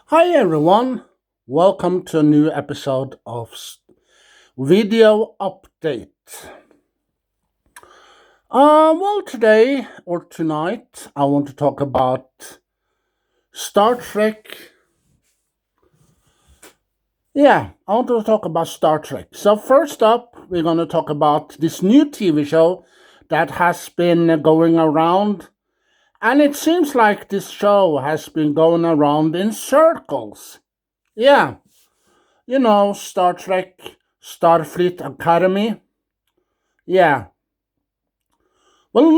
Hi everyone, welcome to a new episode of Video Update. Today or tonight, I want to talk about Star Trek. I want to talk about Star Trek. So, first up, we're going to talk about this new TV show that has been going around, and it seems like this show has been going around in circles. Yeah, Star Trek, Starfleet Academy. Yeah. Well,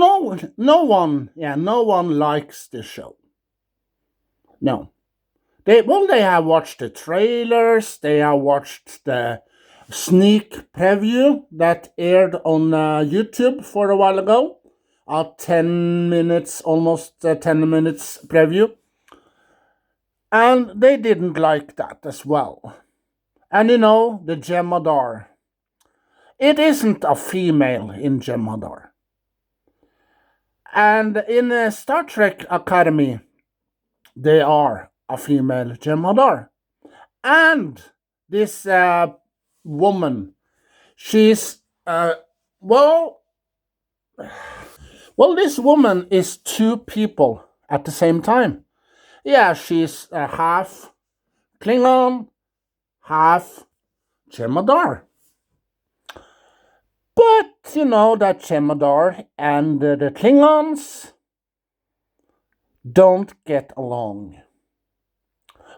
no one likes this show. No. They have watched the trailers. They have watched the sneak preview that aired on YouTube for a while ago. A 10 minutes, almost 10 minutes preview. And they didn't like that as well. And the Jemadar. It isn't a female in Jemadar. And in Star Trek Academy, they are a female Jemadar. And this woman, she's, well, this woman is two people at the same time. Yeah, she's half Klingon, half Jemadar. But that Jemadar and the Klingons don't get along.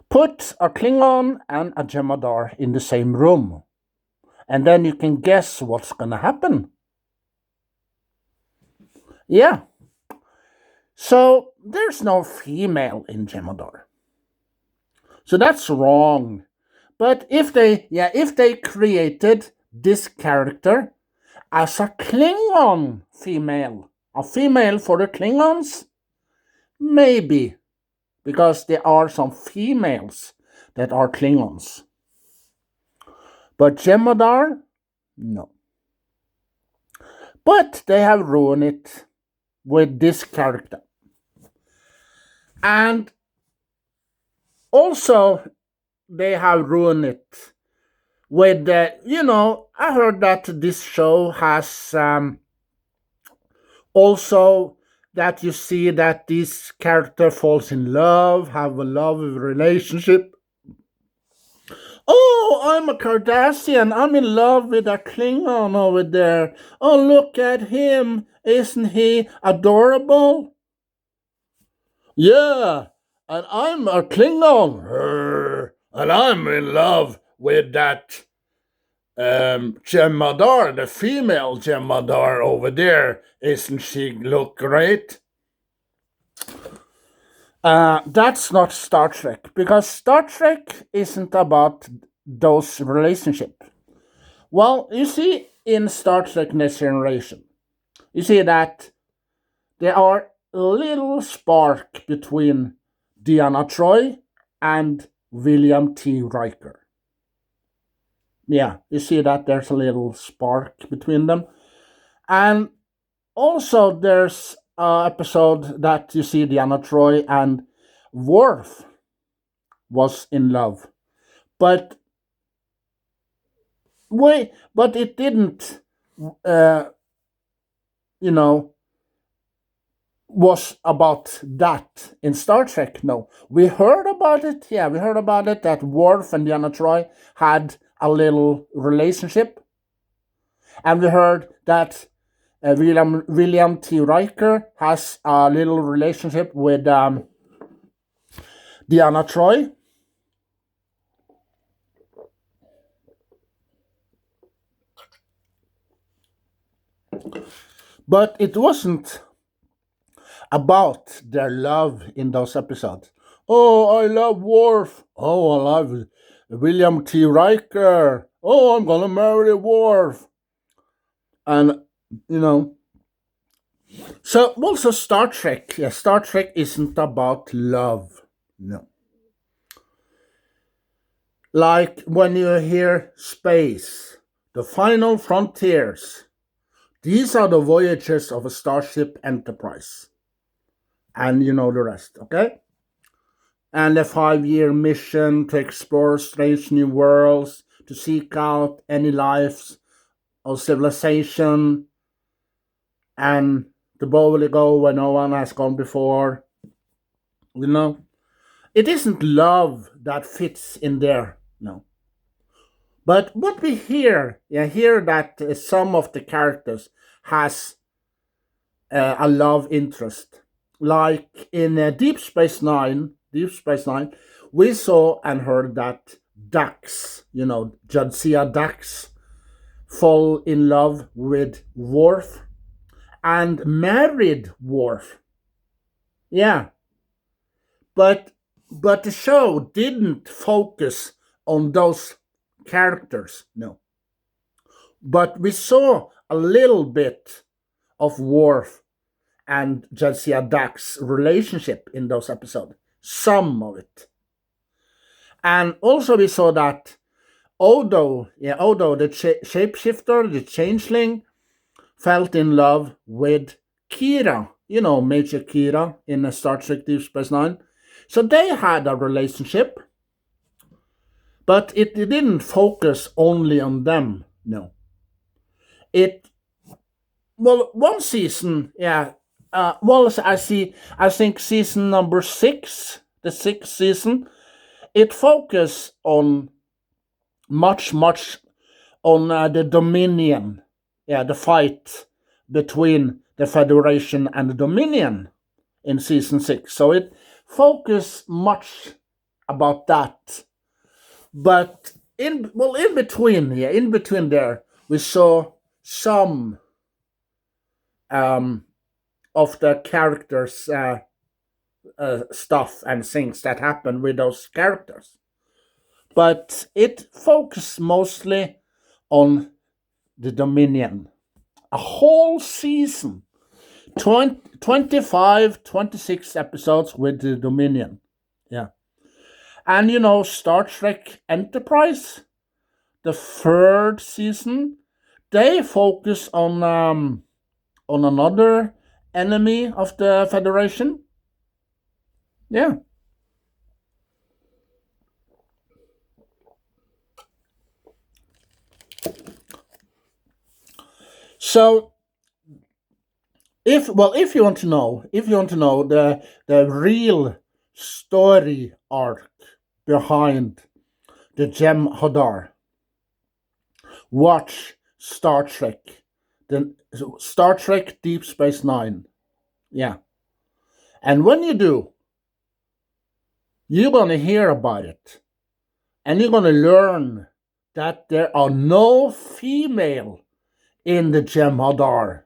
Put a Klingon and a Jemadar in the same room, and then you can guess what's gonna happen. Yeah. So there's no female in Jemadar. So that's wrong. But if they created this character as a Klingon female, a female for the Klingons, maybe, because there are some females that are Klingons. But Jemadar, no. But they have ruined it with this character. And also, they have ruined it with, I heard that this show has also that you see that this character falls in love, have a love relationship. Oh, I'm a Cardassian. I'm in love with a Klingon over there. Oh, look at him. Isn't he adorable? Yeah, and I'm a Klingon. And I'm in love with that Jemadar, the female Jemadar over there. Isn't she look great? That's not Star Trek, because Star Trek isn't about those relationships. Well, you see, in Star Trek Next Generation, you see that there are a little spark between Deanna Troi and William T. Riker. Yeah, you see that there's a little spark between them. And also, there's an episode that you see Deanna Troi and Worf was in love. But it didn't, you know, was about that in Star Trek. No, we heard about it. Yeah, we heard about it that Worf and Deanna Troi had a little relationship, and we heard that William T. Riker has a little relationship with Deanna Troi. But it wasn't about their love in those episodes. Oh, I love Worf. Oh, I love William T. Riker. Oh, I'm gonna marry Worf. And you know, so also Star Trek. Yeah, Star Trek isn't about love. No. Like when you hear space, the final frontiers. These are the voyages of a Starship Enterprise. And you know the rest, okay? and a 5 year mission to explore strange new worlds, to seek out any lives or civilization, and to boldly go where no one has gone before. You know, it isn't love that fits in there, no. But what we hear, yeah, hear that some of the characters has a love interest, like in Deep Space Nine, we saw and heard that Dax, Jadzia Dax, fall in love with Worf and married Worf. Yeah, but the show didn't focus on those characters, no. But we saw a little bit of Worf and Jadzia Dax's relationship in those episodes. Some of it. And also we saw that Odo, the shapeshifter, the changeling, felt in love with Kira, Major Kira in Star Trek Deep Space Nine. So they had a relationship, but it didn't focus only on them, no. It, well, one season, yeah, I think season number 6, the sixth season, it focused on much on the Dominion, yeah, the fight between the Federation and the Dominion in season 6. So it focused much about that. But in between, yeah, in between there, we saw some of the characters' stuff and things that happen with those characters. But it focused mostly on the Dominion. A whole season, 25, 26 episodes with the Dominion. Yeah. And Star Trek Enterprise, the third season, they focus on another enemy of the Federation. Yeah. So if you want to know, the real story arc behind the Gem Hadar, watch the Star Trek Deep Space Nine. Yeah. And when you do, you're gonna hear about it. And you're gonna learn that there are no female in the Gem Hadar.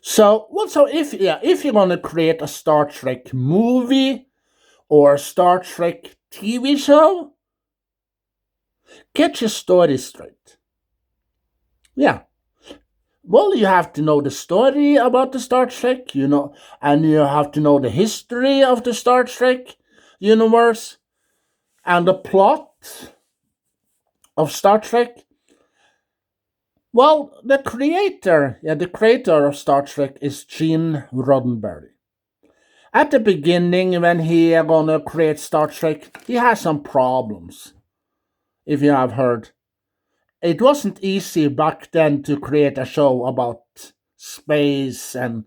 So if you're gonna create a Star Trek movie or a Star Trek TV show, get your story straight. Yeah. Well, you have to know the story about the Star Trek, and you have to know the history of the Star Trek universe and the plot of Star Trek. Well, the creator of Star Trek is Gene Roddenberry. At the beginning, when he gonna create Star Trek, he has some problems. If you have heard, it wasn't easy back then to create a show about space and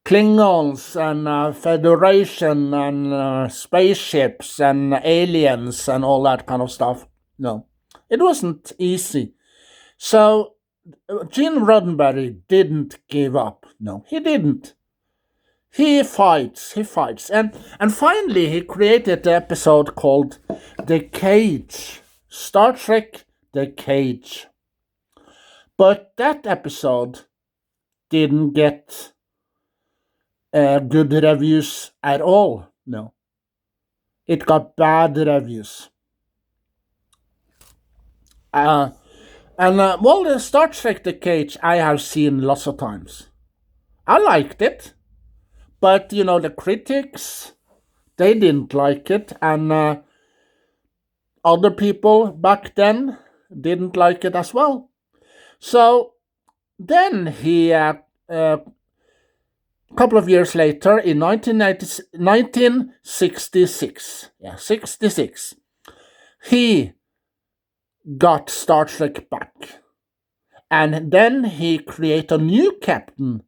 Klingons and Federation and spaceships and aliens and all that kind of stuff. No, it wasn't easy. So Gene Roddenberry didn't give up. No, he didn't. He fights, and finally he created the episode called The Cage. Star Trek The Cage. But that episode didn't get good reviews at all. No. It got bad reviews. The Star Trek The Cage I have seen lots of times. I liked it. But, the critics, they didn't like it. And other people back then didn't like it as well. So then he A couple of years later, in 1966, yeah, 66, he got Star Trek back. And then he created a new captain,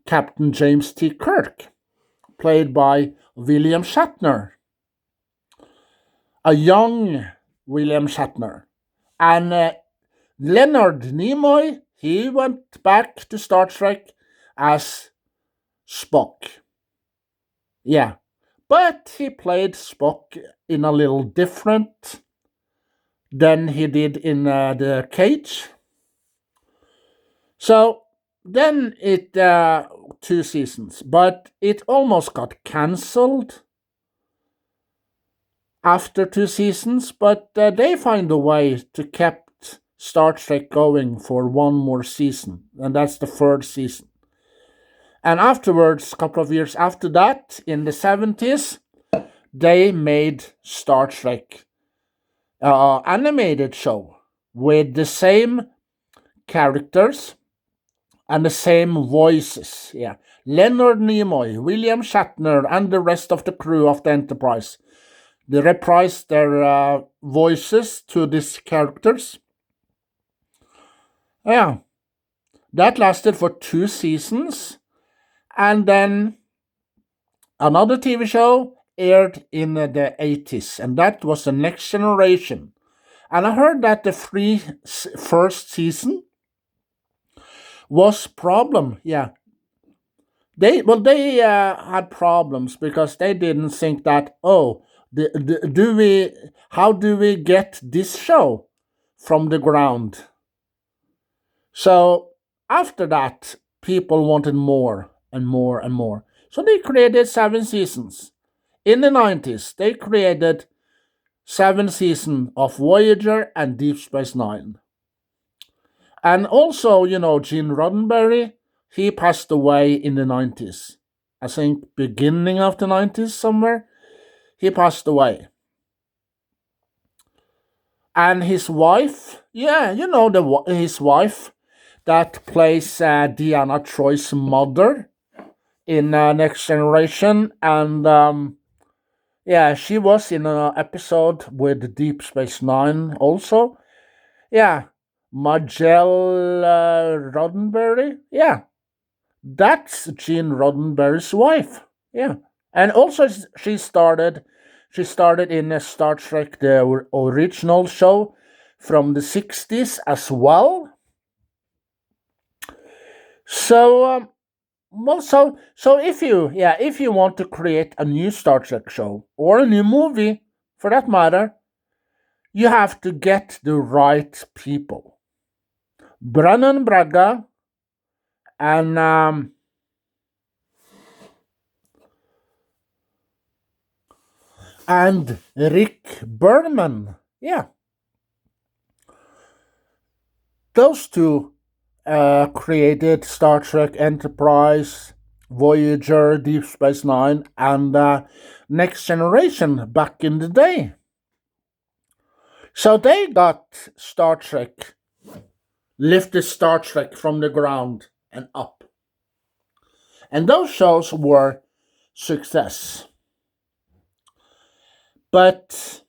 Captain James T. Kirk, played by William Shatner, a young William Shatner. And Leonard Nimoy, he went back to Star Trek as Spock. Yeah, but he played Spock in a little different than he did in the Cage. So then it 2 seasons, but it almost got cancelled after 2 seasons. But they find a way to keep Star Trek going for one more season, and that's the third season. And afterwards, a couple of years after that, in the 70s, they made Star Trek animated show with the same characters and the same voices. Yeah, Leonard Nimoy, William Shatner, and the rest of the crew of the Enterprise. They reprised their voices to these characters. Yeah, that lasted for 2 seasons, and then another TV show aired in the 80s, and that was The Next Generation. And I heard that the first season was problem. Yeah, they had problems because they didn't think that how do we get this show from the ground? So after that, people wanted more and more and more. So they created 7 seasons. In the 90s, they created 7 seasons of Voyager and Deep Space Nine. And also, Gene Roddenberry, he passed away in the 90s. I think beginning of the 90s somewhere, he passed away. And his wife, his wife that plays Deanna Troy's mother in Next Generation. And she was in an episode with Deep Space Nine also. Yeah, Majel Roddenberry. Yeah, that's Gene Roddenberry's wife. Yeah, and also she started in a Star Trek, the original show from the 60s as well. So, so if you want to create a new Star Trek show or a new movie, for that matter, you have to get the right people. Brannon Braga and Rick Berman. Yeah, those two created Star Trek Enterprise, Voyager, Deep Space Nine, and Next Generation back in the day. So they got Star Trek, lifted Star Trek from the ground and up. And those shows were success. But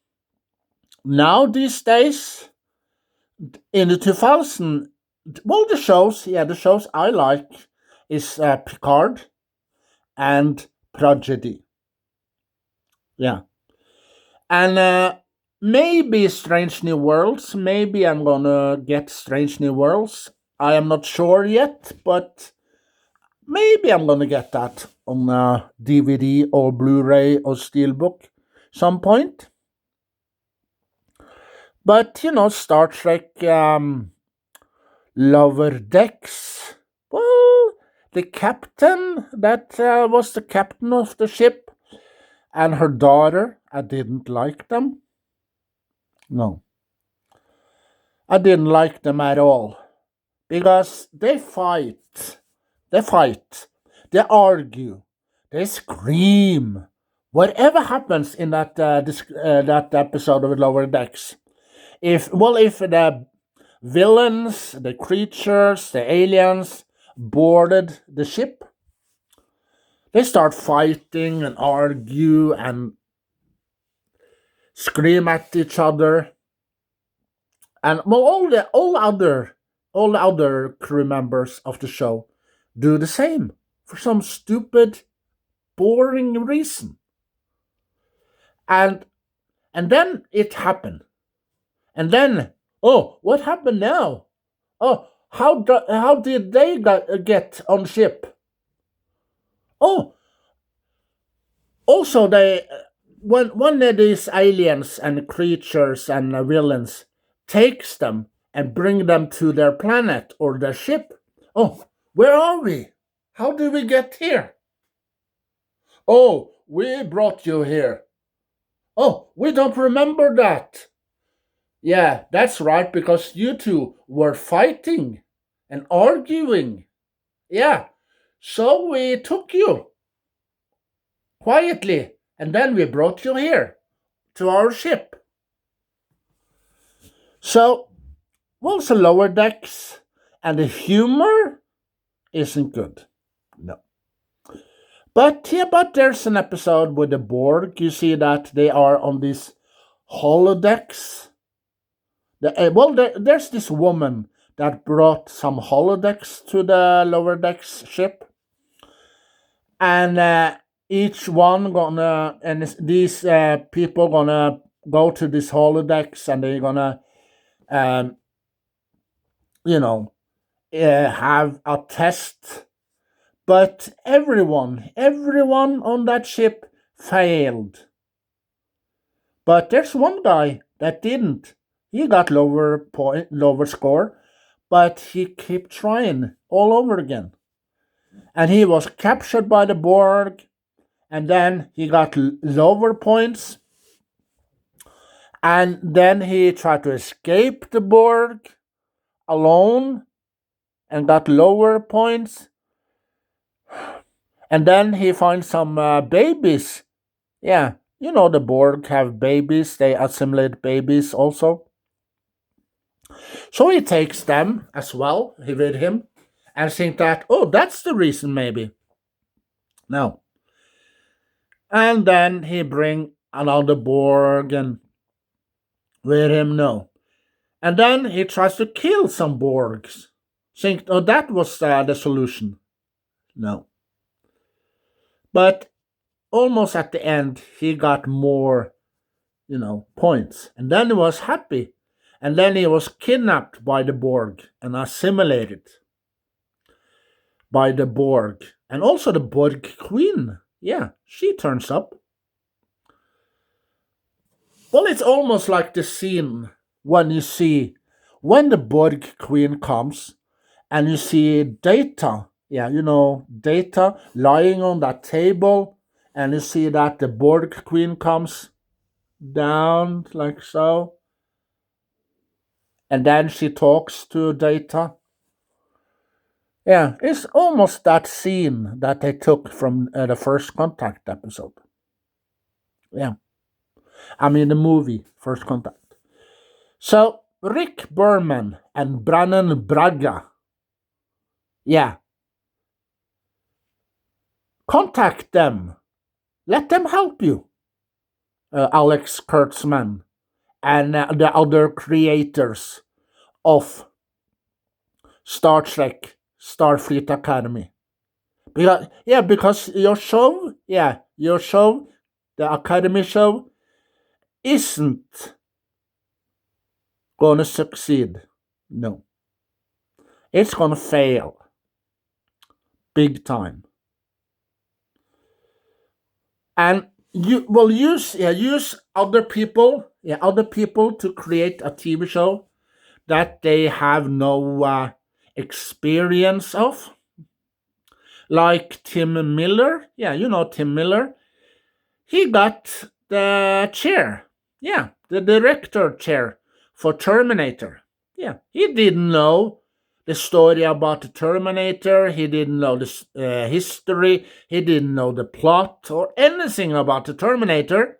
now these days, in the 2000, well, the shows I like is Picard and Prodigy. Yeah. And maybe Strange New Worlds. Maybe I'm gonna get Strange New Worlds. I am not sure yet, but maybe I'm gonna get that on DVD or Blu-ray or Steelbook some point. But Star Trek Lower Decks. Well, the captain that was the captain of the ship and her daughter, I didn't like them. No, I didn't like them at all because they fight, they argue, they scream. Whatever happens in that that episode of Lower Decks, if the villains, the creatures, the aliens boarded the ship, They start fighting and argue and scream at each other. And well, all the other crew members of the show do the same for some stupid, boring reason. And and then it happened. And then, oh, what happened now? Oh, how did they get on ship? Oh, also they one of these aliens and creatures and villains takes them and bring them to their planet or their ship. Oh, where are we? How did we get here? Oh, we brought you here. Oh, we don't remember that. Yeah, that's right, because you two were fighting and arguing. Yeah, so we took you quietly and then we brought you here to our ship. So, well, the lower decks and the humor isn't good. No. But yeah, but there's an episode with the Borg. You see that they are on these holodecks. There's this woman that brought some holodecks to the lower decks ship, and each one gonna and these people gonna go to these holodecks and they're gonna um, you know have a test. But everyone on that ship failed. But there's one guy that didn't. He got lower score, but he kept trying all over again. And he was captured by the Borg, and then he got lower points, and then he tried to escape the Borg alone and got lower points, and then he finds some babies. Yeah, you know the Borg have babies, they assimilate babies also. So he takes them as well with him and think that, oh, that's the reason maybe. No. And then he bring another Borg and with him, no. And then he tries to kill some Borgs. Think, oh, that was the solution. No. But almost at the end, he got more, points. And then he was happy. And then he was kidnapped by the Borg and assimilated by the Borg. And also the Borg Queen. Yeah, she turns up. Well, it's almost like the scene when you see when the Borg Queen comes and you see Data. Yeah, Data lying on that table, and you see that the Borg Queen comes down like so, and then she talks to Data. Yeah, it's almost that scene that they took from the First Contact episode. Yeah, I mean the movie First Contact. So Rick Berman and Brannon Braga. Yeah. Contact them. Let them help you. Alex Kurtzman and the other creators of Star Trek Starfleet Academy. Because your show, the Academy show, isn't gonna succeed. No. It's gonna fail. Big time. And you will use other people, to create a TV show that they have no experience of. Like Tim Miller, Tim Miller. He got the chair, the director chair for Terminator. Yeah, he didn't know the story about the Terminator. He didn't know the history. He didn't know the plot or anything about the Terminator.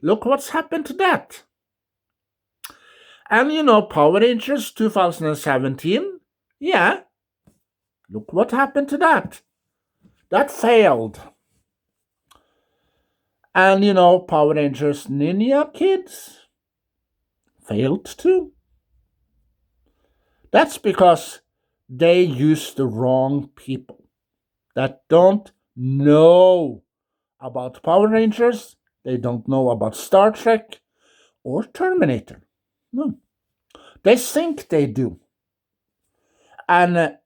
Look what's happened to that. And Power Rangers 2017. Yeah, look what happened to that. That failed. And Power Rangers Ninja Kids failed too. That's because they use the wrong people that don't know about Power Rangers, they don't know about Star Trek or Terminator. No, they think they do. And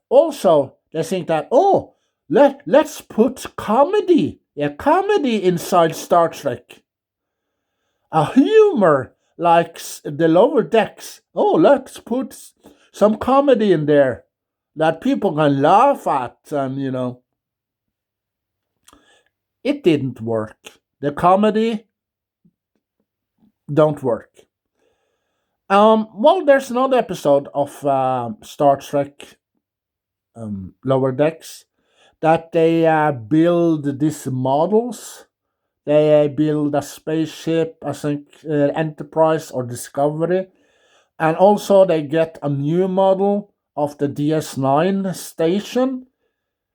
also, they think that, oh, let's put comedy, comedy inside Star Trek. A humor like the lower decks. Oh, let's put some comedy in there that people can laugh at, and it didn't work. The comedy don't work. Well, there's another episode of Star Trek Lower Decks that they build these models. They build a spaceship, I think, Enterprise or Discovery, and also they get a new model of the DS9 station.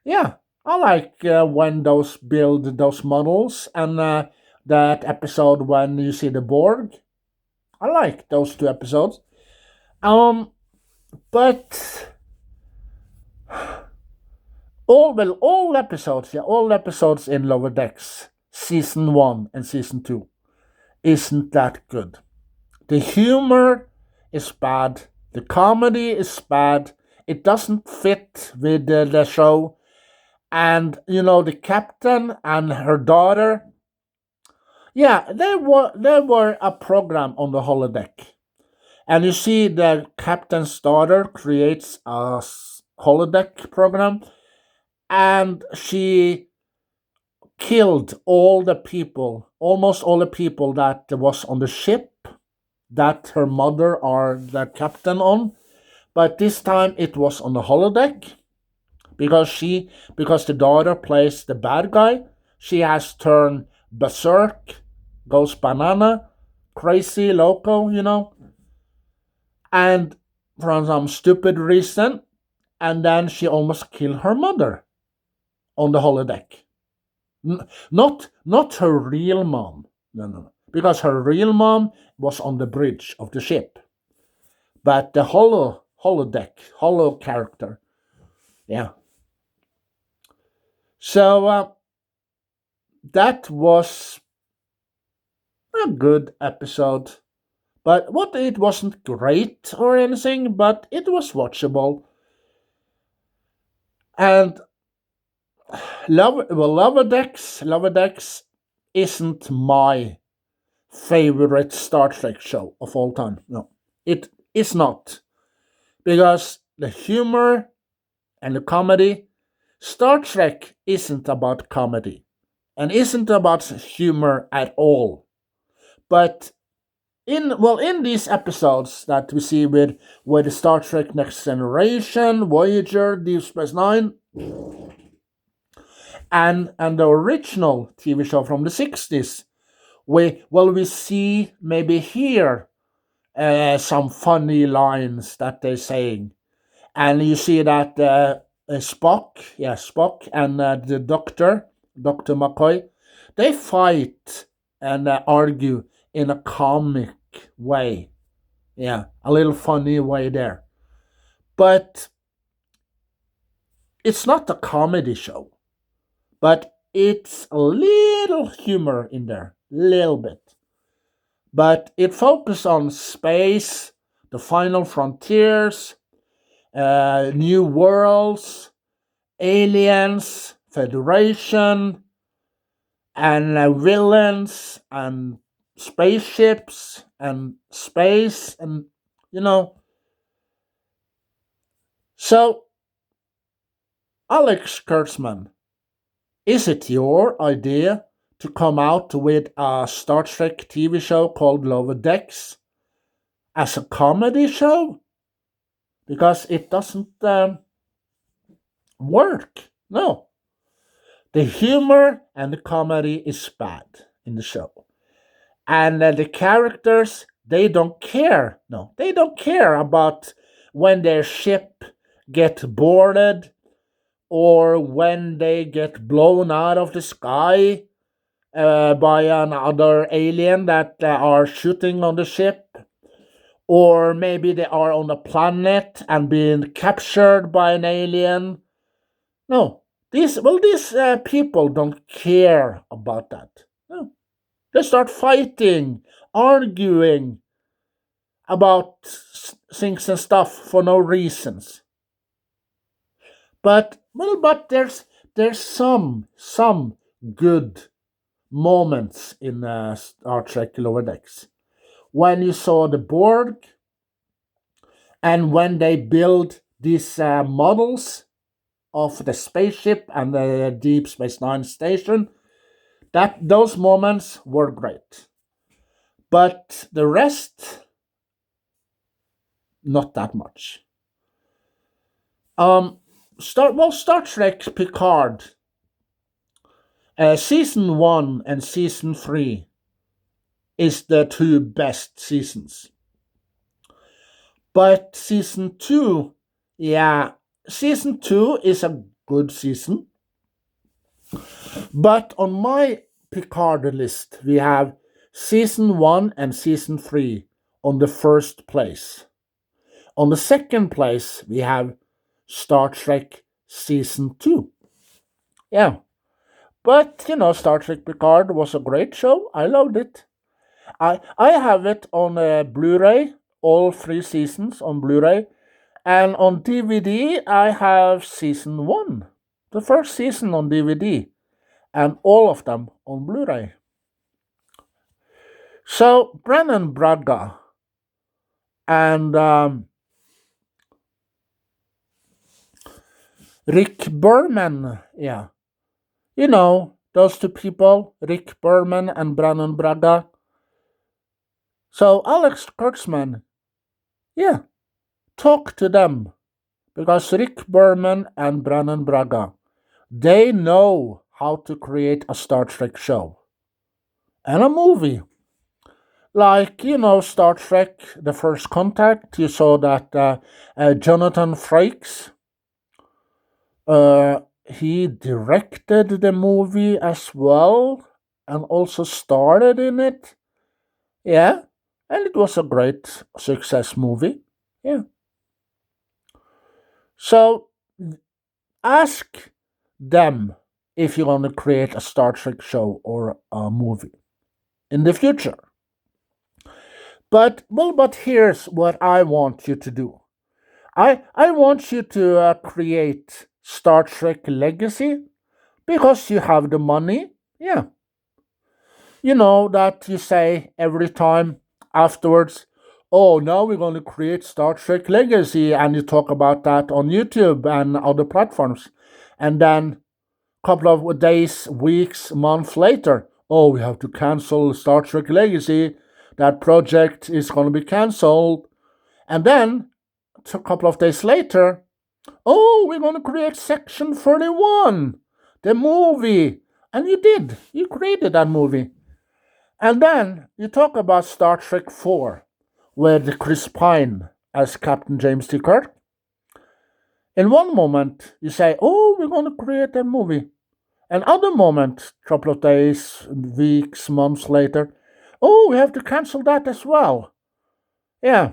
Yeah, I like when those build those models, and that episode when you see the Borg. I like those two episodes. Um, but all episodes in Lower Decks, season 1 and season 2, isn't that good. The humor is bad. The comedy is bad. It doesn't fit with the show. And the captain and her daughter. Yeah, they were a program on the holodeck. And you see the captain's daughter creates a holodeck program, and she killed all the people, almost all the people that was on the ship that her mother or the captain on. But this time it was on the holodeck because the daughter plays the bad guy. She has turned berserk, goes banana, crazy, loco, and for some stupid reason, and then she almost killed her mother on the holodeck. Not her real mom, no, because her real mom was on the bridge of the ship, but the holo character, yeah. So that was a good episode, but it wasn't great or anything, but it was watchable. And Lower Decks isn't my favorite Star Trek show of all time. No, it is not, because the humor and the comedy. Star Trek isn't about comedy and isn't about humor at all. But in these episodes that we see with Star Trek Next Generation, Voyager, Deep Space Nine, and the original TV show from the 60s, we see maybe hear some funny lines that they're saying, and you see that Spock, and the Doctor McCoy, they fight and argue in a comic way. Yeah, a little funny way there. But it's not a comedy show, but it's a little humor in there, little bit. But it focuses on space, the final frontiers, new worlds, aliens, Federation, and villains, and spaceships, and space, and you know. So, Alex Kurtzman, is it your idea to come out with a Star Trek TV show called Lower Decks as a comedy show? Because it doesn't work. No. The humor and the comedy is bad in the show. And the characters, they don't care. No, they don't care about when their ship get boarded or when they get blown out of the sky. by another alien that are shooting on the ship, or maybe they are on a planet and being captured by an alien. No, these people don't care about that. No, they start fighting, arguing about things and stuff for no reasons. But there's some good moments in Star Trek Lower Decks. When you saw the Borg, and when they build these models of the spaceship and the Deep Space Nine station, that those moments were great. But the rest, not that much. Star Trek Picard, season 1 and season 3 is the two best seasons. But season 2, yeah, season 2 is a good season. But on my Picard list, we have season 1 and season 3 on the first place. On the second place, we have Star Trek season 2. Yeah. But, Star Trek Picard was a great show. I loved it. I have it on Blu-ray, all 3 seasons on Blu-ray. And on DVD, I have season 1, the first season on DVD, and all of them on Blu-ray. So, Brennan Braga and Rick Berman, yeah. Those two people, Rick Berman and Brennan Braga. So, Alex Kurtzman, yeah, talk to them. Because Rick Berman and Brennan Braga, they know how to create a Star Trek show and a movie. Like, Star Trek The First Contact, you saw that Jonathan Frakes, he directed the movie as well and also starred in it. Yeah, and it was a great success movie. Yeah. So ask them if you want to create a Star Trek show or a movie in the future. But here's what I want you to do. I want you to create Star Trek Legacy because you have the money. Yeah. You know that you say every time afterwards, oh, now we're going to create Star Trek Legacy, and you talk about that on YouTube and other platforms. And then a couple of days, weeks, months later, oh, we have to cancel Star Trek Legacy. That project is going to be canceled. And then a couple of days later, oh, we're going to create Section 31, the movie. And you did. You created that movie. And then you talk about Star Trek 4 with Chris Pine as Captain James T. Kirk. In one moment, you say, oh, we're going to create a movie. Another moment, a couple of days, weeks, months later, oh, we have to cancel that as well. Yeah.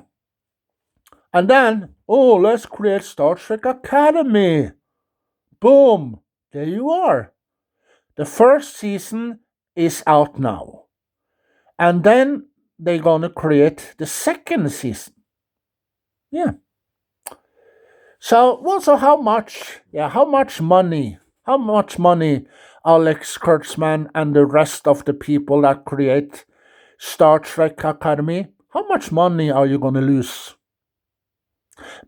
And then, oh, let's create Star Trek Academy. Boom. There you are. The first season is out now. And then they're going to create the second season. Yeah. So how much? Yeah, how much money? How much money Alex Kurtzman and the rest of the people that create Star Trek Academy? How much money are you going to lose?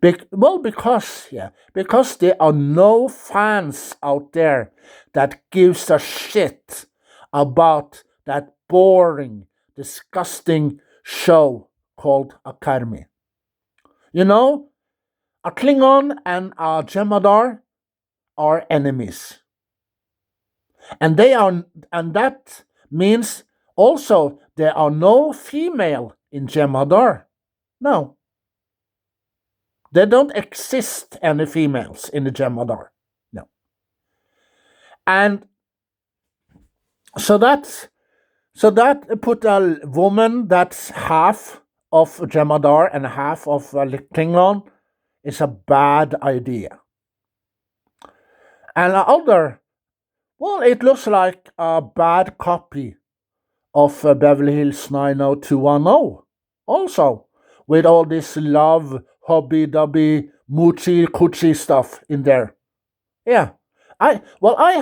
Because there are no fans out there that gives a shit about that boring, disgusting show called Academy. You know, a Klingon and a Jemadar are enemies. And that means also there are no female in Jemadar. No. There don't exist any females in the Jemadar. No. And So that put a woman that's half of Jemadar and half of Klingon is a bad idea. And the other, well, it looks like a bad copy of Beverly Hills 90210. Also, with all this love, hobby dubby, moochie coochie stuff in there. Yeah. I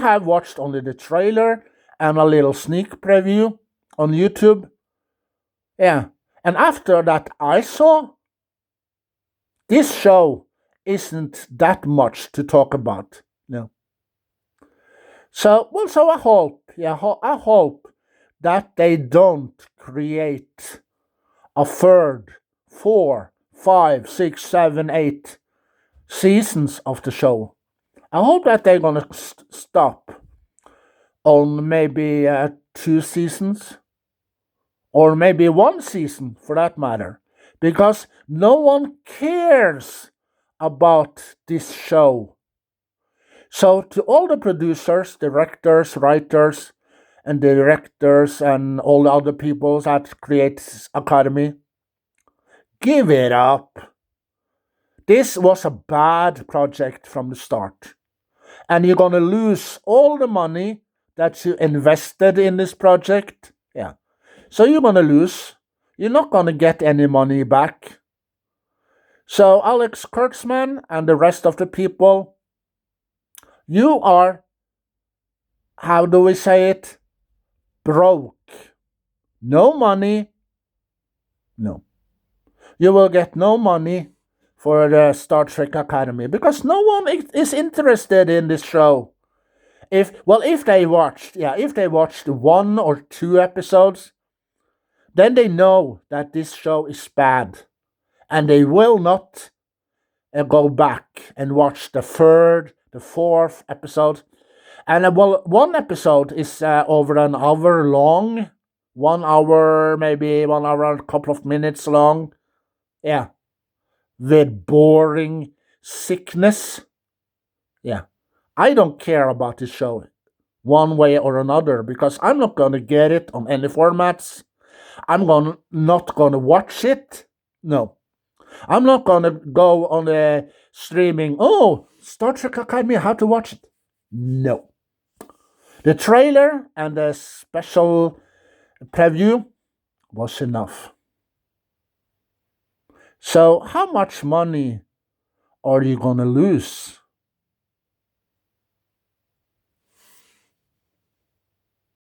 have watched only the trailer and a little sneak preview on YouTube. Yeah. And after that I saw this show isn't that much to talk about. No. So I hope, I hope that they don't create a third, four, five, six, seven, eight seasons of the show. I hope that they're gonna stop on maybe two seasons or maybe one season for that matter, because no one cares about this show. So, to all the producers, directors, writers, and directors, and all the other people that creates Academy, give it up. This was a bad project from the start, and you're gonna lose all the money that you invested in this project. Yeah, so you're gonna lose. You're not gonna get any money back. So, Alex Kurtzman and the rest of the people, you are, how do we say it? Broke. No money. No. You will get no money for the Star Trek Academy because no one is interested in this show. If they watched, if they watched one or two episodes, then they know that this show is bad, and they will not go back and watch the third, the fourth episode. And one episode is over an hour long, 1 hour, maybe 1 hour, a couple of minutes long. Yeah, with boring sickness. Yeah, I don't care about this show one way or another because I'm not gonna get it on any formats. Not gonna watch it. No, I'm not gonna go on the streaming. Oh, Star Trek Academy, how to watch it? No. The trailer and the special preview was enough. So, how much money are you gonna lose